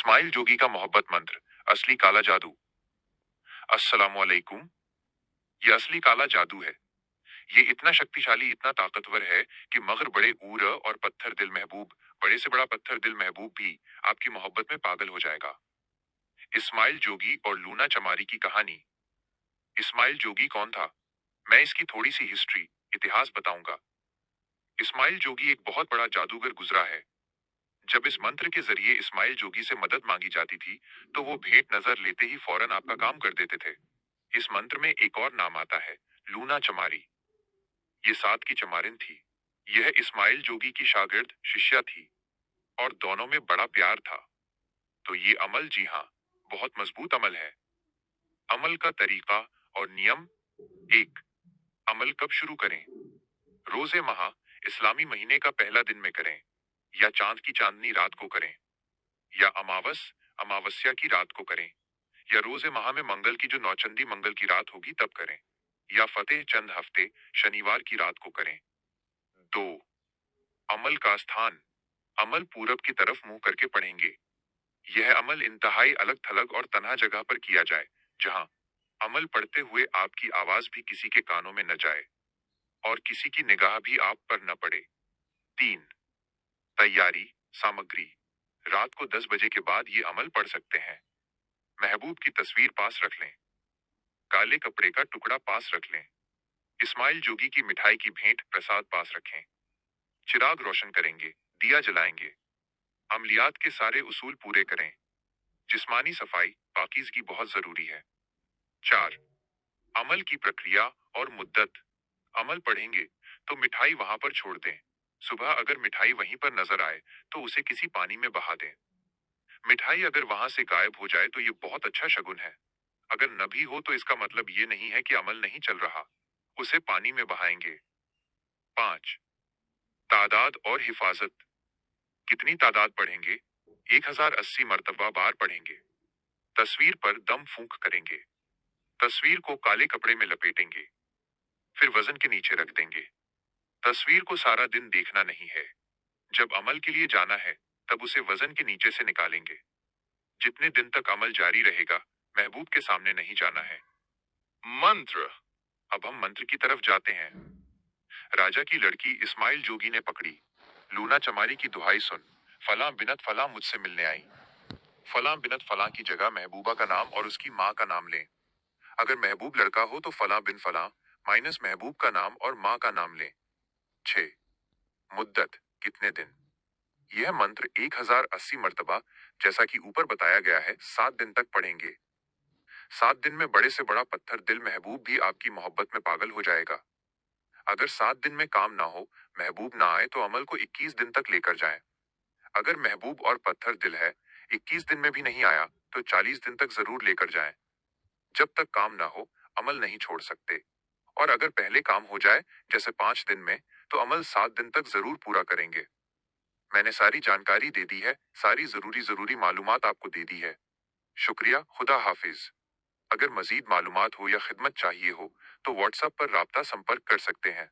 इस्माइल जोगी का मोहब्बत मंत्र, असली काला जादू। अस्सलामुअलैकुम। ये असली काला जादू है। ये इतना शक्तिशाली, इतना ताकतवर है कि मगर बड़े ऊर और पत्थर दिल महबूब, बड़े से बड़ा पत्थर दिल महबूब भी आपकी मोहब्बत में पागल हो जाएगा। इस्माइल जोगी और लूना चमारी की कहानी। इस्माइल जोगी कौन था? मैं इसकी थोड़ी सी हिस्ट्री, इतिहास बताऊंगा। इस्माइल जोगी एक बहुत बड़ा जादूगर गुजरा है। जब इस मंत्र के जरिए इस्माइल जोगी से मदद मांगी जाती थी, तो वो भेंट नजर लेते ही फौरन आपका काम कर देते थे। इस मंत्र में एक और नाम आता है, लूना चमारी। ये सात की चमारिन थी। यह इस्माइल जोगी की शागिर्द शिष्या थी और दोनों में बड़ा प्यार था। तो ये अमल, जी हाँ, बहुत मजबूत अमल है। अमल का तरीका और नियम। एक, अमल कब शुरू करें? रोजे माह, इस्लामी महीने का पहला दिन में करें, या चांद की चांदनी रात को करें, या अमावस्या की रात को करें, या रोजे माह में मंगल की जो नौचंदी मंगल की रात होगी तब करें, या फतेह चंद हफ्ते शनिवार की रात को करें। दो, अमल का स्थान। अमल पूरब की तरफ मुंह करके पढ़ेंगे। यह अमल इंतहाई अलग थलग और तन्हा जगह पर किया जाए, जहां अमल पढ़ते हुए आपकी आवाज भी किसी के कानों में न जाए और किसी की निगाह भी आप पर न पड़े। तीन, तैयारी, सामग्री। रात को 10 बजे के बाद ये अमल पढ़ सकते हैं। महबूब की तस्वीर पास रख लें। काले कपड़े का टुकड़ा पास रख लें। इस्माइल जोगी की मिठाई की भेंट प्रसाद पास रखें। चिराग रोशन करेंगे, दिया जलाएंगे। अमलियात के सारे उसूल पूरे करें। जिस्मानी सफाई, पाकीज़गी बहुत जरूरी है। चार, अमल की प्रक्रिया और मुद्दत। अमल पढ़ेंगे तो मिठाई वहां पर छोड़ दें। सुबह अगर मिठाई वहीं पर नजर आए तो उसे किसी पानी में बहा दें। मिठाई अगर वहां से गायब हो जाए तो ये बहुत अच्छा शगुन है। अगर न भी हो तो इसका मतलब ये नहीं है कि अमल नहीं चल रहा। उसे पानी में बहाएंगे। पांच, तादाद और हिफाजत। कितनी तादाद पढ़ेंगे? 1080 मर्तबा बार पढ़ेंगे। तस्वीर पर दम फूंक करेंगे। तस्वीर को काले कपड़े में लपेटेंगे, फिर वजन के नीचे रख देंगे। तस्वीर को सारा दिन देखना नहीं है। जब अमल के लिए जाना है तब उसे वजन के नीचे से निकालेंगे। जितने दिन तक अमल जारी रहेगा, महबूब के सामने नहीं जाना है। मंत्र। अब हम मंत्र की तरफ जाते हैं। राजा की लड़की इस्माइल जोगी ने पकड़ी। लूना चमारी की दुहाई सुन, फलां बिनत फलां मुझसे मिलने आई। फलां बिनत फलां की जगह महबूबा का नाम और उसकी माँ का नाम लें। अगर महबूब लड़का हो तो फलां बिन फलां माइनस महबूब का नाम और माँ का नाम लें। 6, मुद्दत, कितने दिन? यह मंत्र 1080 मर्तबा, जैसा कि ऊपर बताया गया है, 7 दिन तक पढ़ेंगे। 7 दिन में बड़े से बड़ा पत्थर दिल महबूब भी आपकी मोहब्बत में पागल हो जाएगा। अगर 7 दिन में काम ना हो, महबूब ना आए तो अमल को 21 दिन तक लेकर जाएं। अगर महबूब और पत्थर दिल है, 21 दिन में भी नहीं आया तो 40 दिन तक जरूर लेकर जाएं। जब तक काम ना हो, अमल नहीं छोड़ सकते। और अगर पहले काम हो जाए, जैसे 5 दिन में, तो अमल 7 दिन तक जरूर पूरा करेंगे। मैंने सारी जानकारी दे दी है, सारी जरूरी मालूमात आपको दे दी है। शुक्रिया, खुदा हाफिज। अगर मजीद मालूमात हो या खिदमत चाहिए हो तो व्हाट्सएप पर राब्ता संपर्क कर सकते हैं।